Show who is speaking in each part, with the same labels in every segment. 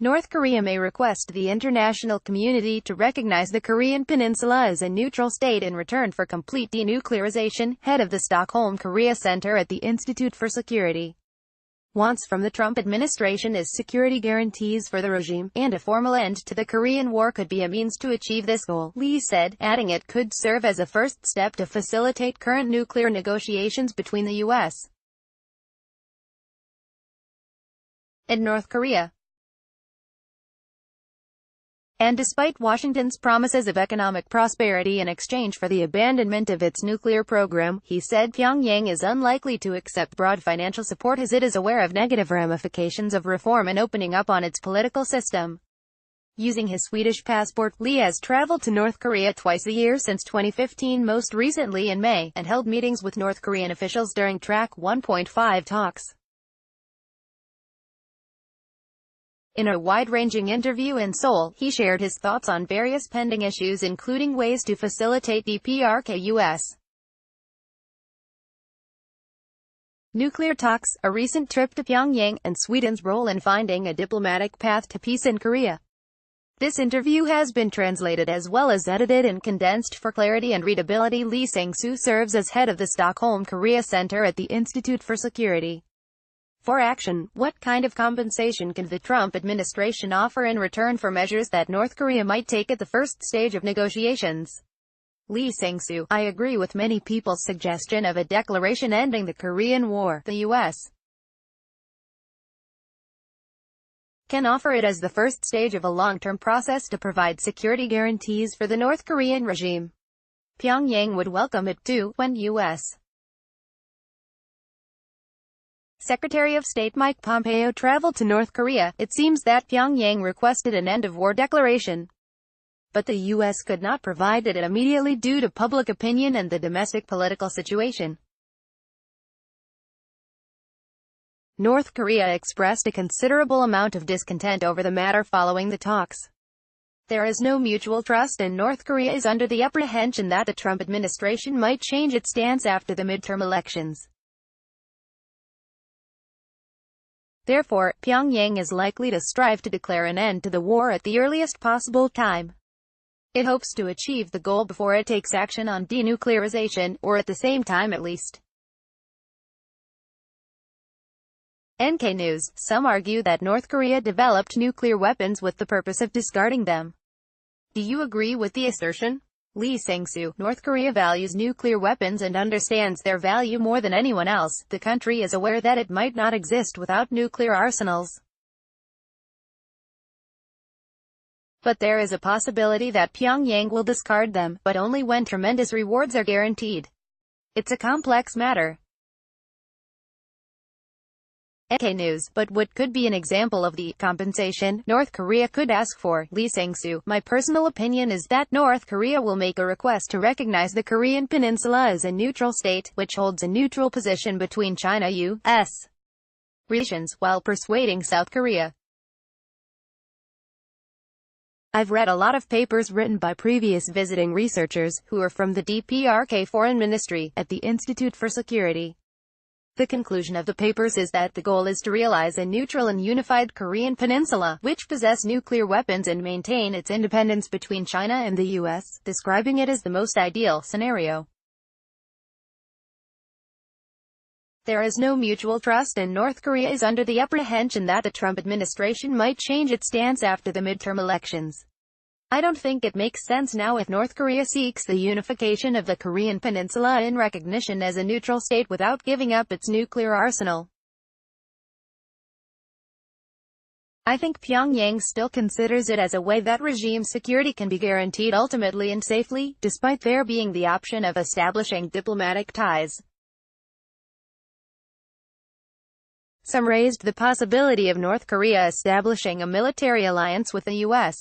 Speaker 1: North Korea may request the international community to recognize the Korean peninsula as a neutral state in return for complete denuclearization, head of the Stockholm Korea Center at the Institute for Security wants from the Trump administration is security guarantees for the regime, and a formal end to the Korean War could be a means to achieve this goal, Lee said, adding it could serve as a first step to facilitate current nuclear negotiations between the U.S. and North Korea. And despite Washington's promises of economic prosperity in exchange for the abandonment of its nuclear program, he said Pyongyang is unlikely to accept broad financial support as it is aware of negative ramifications of reform and opening up on its political system. Using his Swedish passport, Lee has traveled to North Korea twice a year since 2015, most recently in May, and held meetings with North Korean officials during Track 1.5 talks. In a wide-ranging interview in Seoul, he shared his thoughts on various pending issues including ways to facilitate DPRK-US nuclear talks, a recent trip to Pyongyang, and Sweden's role in finding a diplomatic path to peace in Korea. This interview has been translated as well as edited and condensed for clarity and readability. Lee Sang-soo serves as head of the Stockholm Korea Center at the Institute for Security for Action. What kind of compensation can the Trump administration offer in return for measures that North Korea might take at the first stage of negotiations? Lee Sang-soo: I agree with many people's suggestion of a declaration ending the Korean War. The U.S. can offer it as the first stage of a long-term process to provide security guarantees for the North Korean regime. Pyongyang would welcome it too. When U.S. Secretary of State Mike Pompeo traveled to North Korea, it seems that Pyongyang requested an end-of-war declaration. But the U.S. could not provide it immediately due to public opinion and the domestic political situation. North Korea expressed a considerable amount of discontent over the matter following the talks. There is no mutual trust, and North Korea is under the apprehension that the Trump administration might change its stance after the midterm elections. Therefore, Pyongyang is likely to strive to declare an end to the war at the earliest possible time. It hopes to achieve the goal before it takes action on denuclearization, or at the same time at least. NK News: some argue that North Korea developed nuclear weapons with the purpose of discarding them. Do you agree with the assertion? Lee Sang-soo: North Korea values nuclear weapons and understands their value more than anyone else. The country is aware that it might not exist without nuclear arsenals. But there is a possibility that Pyongyang will discard them, but only when tremendous rewards are guaranteed. It's a complex matter. NK News: but what could be an example of the compensation North Korea could ask for? Lee Sang-soo: my personal opinion is that North Korea will make a request to recognize the Korean peninsula as a neutral state, which holds a neutral position between China-U.S. relations, while persuading South Korea. I've read a lot of papers written by previous visiting researchers, who are from the DPRK Foreign Ministry, at the Institute for Security. The conclusion of the papers is that the goal is to realize a neutral and unified Korean peninsula, which possess nuclear weapons and maintain its independence between China and the U.S., describing it as the most ideal scenario. There is no mutual trust, and North Korea is under the apprehension that the Trump administration might change its stance after the midterm elections. I don't think it makes sense now if North Korea seeks the unification of the Korean peninsula in recognition as a neutral state without giving up its nuclear arsenal. I think Pyongyang still considers it as a way that regime security can be guaranteed ultimately and safely, despite there being the option of establishing diplomatic ties. Some raised the possibility of North Korea establishing a military alliance with the U.S.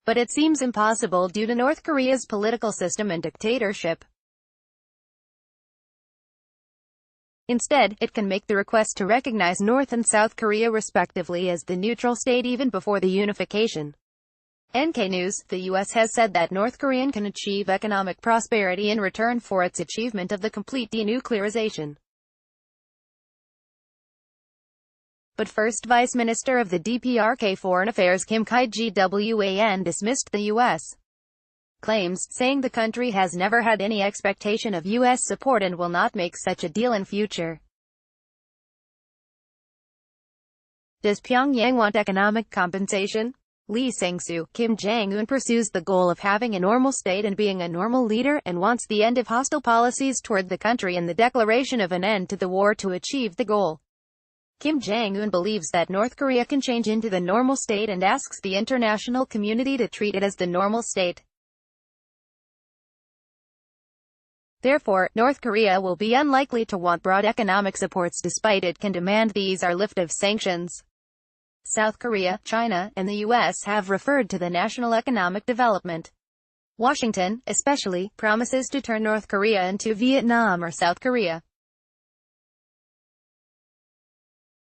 Speaker 1: But it seems impossible due to North Korea's political system and dictatorship. Instead, it can make the request to recognize North and South Korea respectively as the neutral state even before the unification. NK News: the U.S. has said that North Korea can achieve economic prosperity in return for its achievement of the complete denuclearization. But first Vice Minister of the DPRK Foreign Affairs Kim Ki-gwan dismissed the U.S. claims, saying the country has never had any expectation of U.S. support and will not make such a deal in future. Does Pyongyang want economic compensation? Lee Sang-soo, Kim Jong-un pursues the goal of having a normal state and being a normal leader, and wants the end of hostile policies toward the country and the declaration of an end to the war to achieve the goal. Kim Jong-un believes that North Korea can change into the normal state and asks the international community to treat it as the normal state. Therefore, North Korea will be unlikely to want broad economic supports despite it can demand these are lift of sanctions. South Korea, China, and the U.S. have referred to the national economic development. Washington, especially, promises to turn North Korea into Vietnam or South Korea.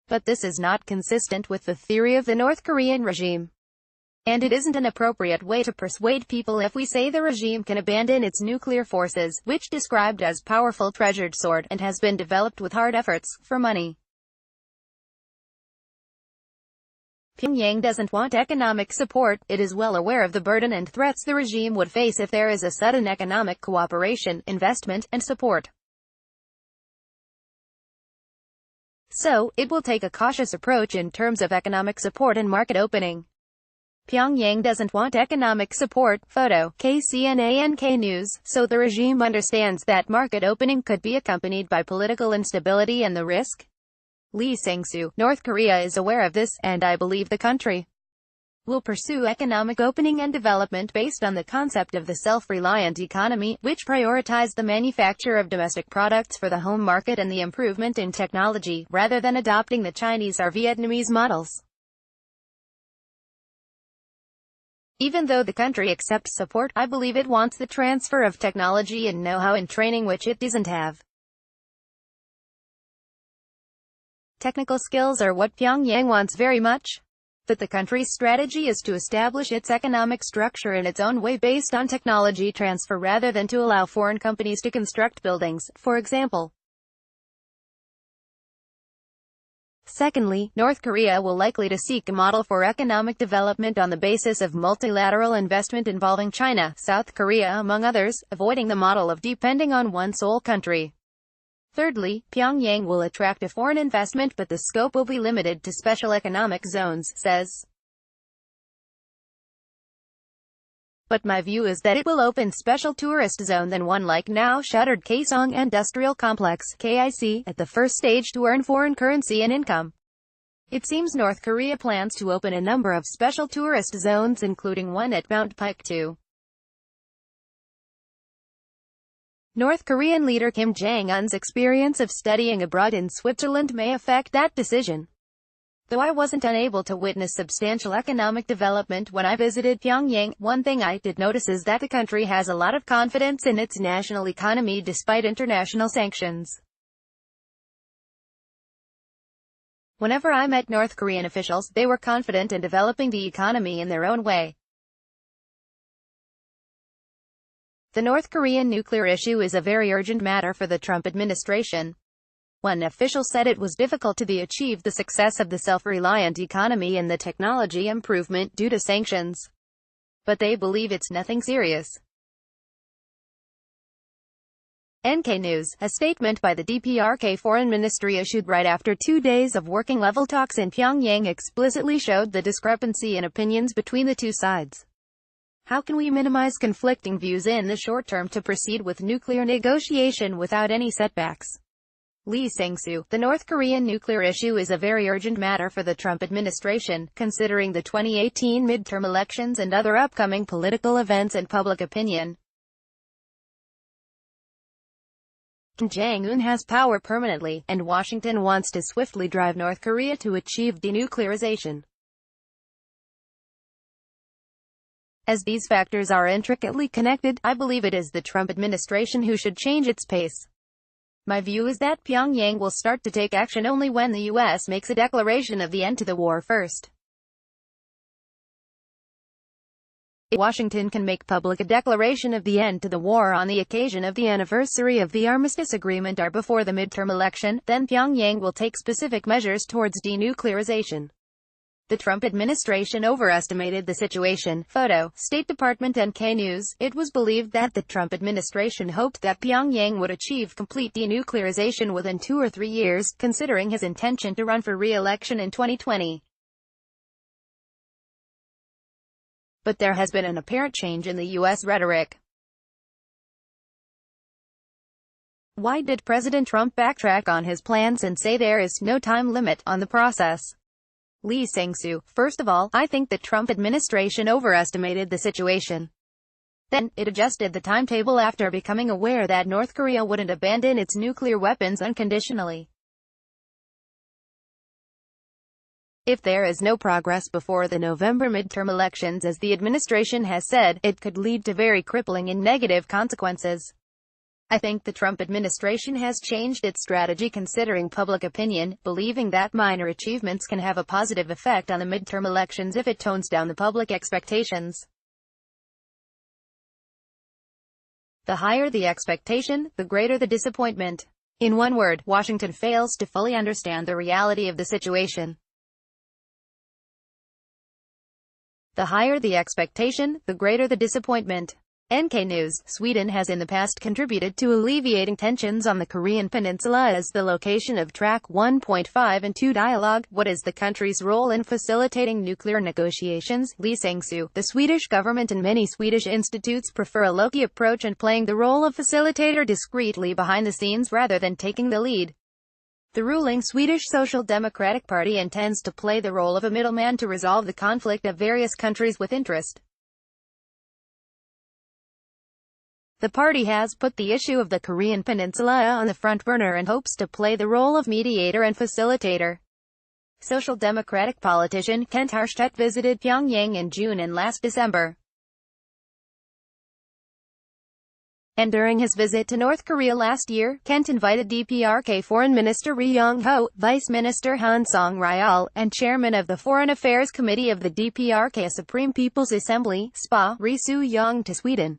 Speaker 1: But this is not consistent with the theory of the North Korean regime. And it isn't an appropriate way to persuade people if we say the regime can abandon its nuclear forces, which described as powerful treasured sword, and has been developed with hard efforts, for money. Pyongyang doesn't want economic support. It is well aware of the burden and threats the regime would face if there is a sudden economic cooperation, investment, and support. So, it will take a cautious approach in terms of economic support and market opening. Pyongyang doesn't want economic support. Photo, KCNA-NK News, so the regime understands that market opening could be accompanied by political instability and the risk. Lee Sang-soo, North Korea is aware of this, and I believe the country will pursue economic opening and development based on the concept of the self-reliant economy, which prioritizes the manufacture of domestic products for the home market and the improvement in technology, rather than adopting the Chinese or Vietnamese models. Even though the country accepts support, I believe it wants the transfer of technology and know-how and training which it doesn't have. Technical skills are what Pyongyang wants very much. But the country's strategy is to establish its economic structure in its own way based on technology transfer rather than to allow foreign companies to construct buildings, for example. Secondly, North Korea will likely to seek a model for economic development on the basis of multilateral investment involving China, South Korea among others, avoiding the model of depending on one sole country. Thirdly, Pyongyang will attract a foreign investment but the scope will be limited to special economic zones, says. But my view is that it will open special tourist zone than one like now shuttered Kaesong Industrial Complex, KIC, at the first stage to earn foreign currency and income. It seems North Korea plans to open a number of special tourist zones including one at Mount Pike too. North Korean leader Kim Jong-un's experience of studying abroad in Switzerland may affect that decision. Though I wasn't unable to witness substantial economic development when I visited Pyongyang, one thing I did notice is that the country has a lot of confidence in its national economy despite international sanctions. Whenever I met North Korean officials, they were confident in developing the economy in their own way. The North Korean nuclear issue is a very urgent matter for the Trump administration. One official said it was difficult to achieve the success of the self-reliant economy and the technology improvement due to sanctions. But they believe it's nothing serious. NK News, a statement by the DPRK Foreign Ministry issued right after 2 days of working-level talks in Pyongyang explicitly showed the discrepancy in opinions between the two sides. How can we minimize conflicting views in the short term to proceed with nuclear negotiation without any setbacks? Lee Sang-soo, the North Korean nuclear issue is a very urgent matter for the Trump administration, considering the 2018 midterm elections and other upcoming political events and public opinion. Kim Jong-un has power permanently, and Washington wants to swiftly drive North Korea to achieve denuclearization. As these factors are intricately connected, I believe it is the Trump administration who should change its pace. My view is that Pyongyang will start to take action only when the U.S. makes a declaration of the end to the war first. If Washington can make public a declaration of the end to the war on the occasion of the anniversary of the armistice agreement or before the midterm election, then Pyongyang will take specific measures towards denuclearization. The Trump administration overestimated the situation. Photo, State Department NK News. It was believed that the Trump administration hoped that Pyongyang would achieve complete denuclearization within 2 or 3 years, considering his intention to run for re-election in 2020. But there has been an apparent change in the U.S. rhetoric. Why did President Trump backtrack on his plans and say there is no time limit on the process? Lee Sang-soo. First of all, I think the Trump administration overestimated the situation. Then, it adjusted the timetable after becoming aware that North Korea wouldn't abandon its nuclear weapons unconditionally. If there is no progress before the November midterm elections, as the administration has said, it could lead to very crippling and negative consequences. I think the Trump administration has changed its strategy considering public opinion, believing that minor achievements can have a positive effect on the midterm elections if it tones down the public expectations. The higher the expectation, the greater the disappointment. In one word, Washington fails to fully understand the reality of the situation. The higher the expectation, the greater the disappointment. NK News. Sweden has in the past contributed to alleviating tensions on the Korean peninsula as the location of Track 1.5 and 2 dialogue. What is the country's role in facilitating nuclear negotiations? Lee Sang-soo. The Swedish government and many Swedish institutes prefer a low-key approach and playing the role of facilitator discreetly behind the scenes rather than taking the lead. The ruling Swedish Social Democratic Party intends to play the role of a middleman to resolve the conflict of various countries with interest. The party has put the issue of the Korean peninsula on the front burner and hopes to play the role of mediator and facilitator. Social Democratic politician Kent Harstedt visited Pyongyang in June and last December. And during his visit to North Korea last year, Kent invited DPRK Foreign Minister Ri Yong-ho, Vice Minister Han Song-ryol, and Chairman of the Foreign Affairs Committee of the DPRK Supreme People's Assembly, SPA, Ri Soo-young to Sweden.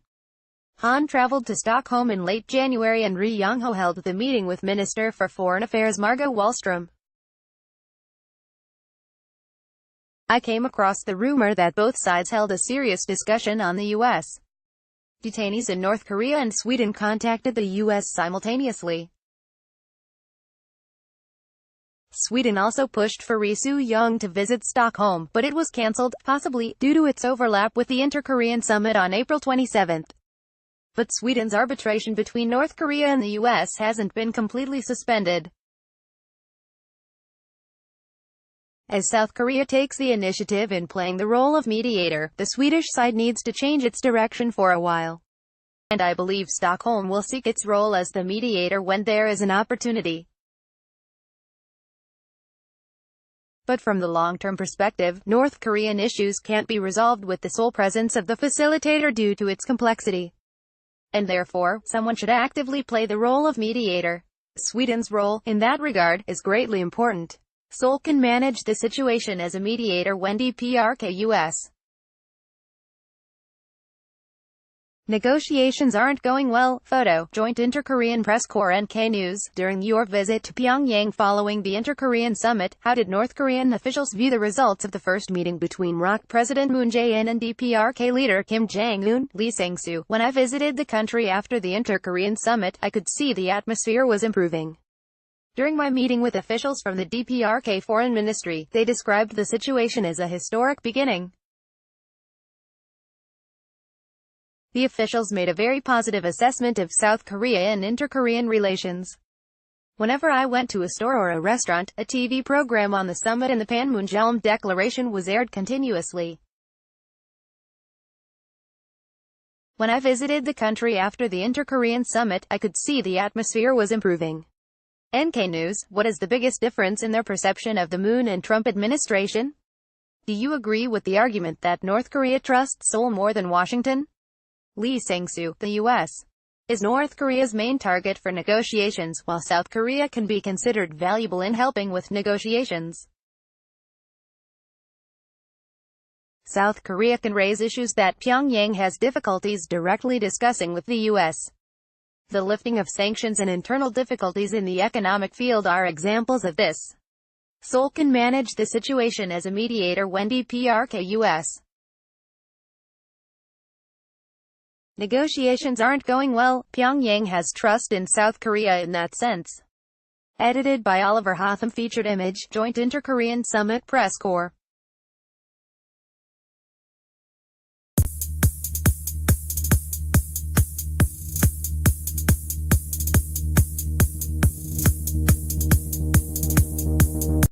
Speaker 1: Han traveled to Stockholm in late January and Ri Yong-ho held the meeting with Minister for Foreign Affairs Margot Wallström. I came across the rumor that both sides held a serious discussion on the U.S. detainees in North Korea and Sweden contacted the U.S. simultaneously. Sweden also pushed for Ri Soo-young to visit Stockholm, but it was cancelled, possibly due to its overlap with the Inter-Korean Summit on April 27. But Sweden's arbitration between North Korea and the U.S. hasn't been completely suspended. As South Korea takes the initiative in playing the role of mediator, the Swedish side needs to change its direction for a while. And I believe Stockholm will seek its role as the mediator when there is an opportunity. But from the long-term perspective, North Korean issues can't be resolved with the sole presence of the facilitator due to its complexity. And therefore, someone should actively play the role of mediator. Sweden's role, in that regard, is greatly important. Seoul can manage the situation as a mediator when DPRK-US negotiations aren't going well. Photo, Joint Inter-Korean Press Corps NK News. During your visit to Pyongyang following the Inter-Korean Summit, how did North Korean officials view the results of the first meeting between ROC President Moon Jae-in and DPRK leader Kim Jong-un? Lee Sang-soo. When I visited the country after the Inter-Korean Summit, I could see the atmosphere was improving. During my meeting with officials from the DPRK Foreign Ministry, they described the situation as a historic beginning. The officials made a very positive assessment of South Korea and inter-Korean relations. Whenever I went to a store or a restaurant, a TV program on the summit and the Panmunjom Declaration was aired continuously. When I visited the country after the Inter-Korean Summit, I could see the atmosphere was improving. NK News. What is the biggest difference in their perception of the Moon and Trump administration? Do you agree with the argument that North Korea trusts Seoul more than Washington? Lee Sang-soo. The U.S. is North Korea's main target for negotiations, while South Korea can be considered valuable in helping with negotiations. South Korea can raise issues that Pyongyang has difficulties directly discussing with the U.S. The lifting of sanctions and internal difficulties in the economic field are examples of this. Seoul can manage the situation as a mediator when DPRK-US negotiations aren't going well. Pyongyang has trust in South Korea in that sense. Edited by Oliver Hotham. Featured image, Joint Inter-Korean Summit Press Corps.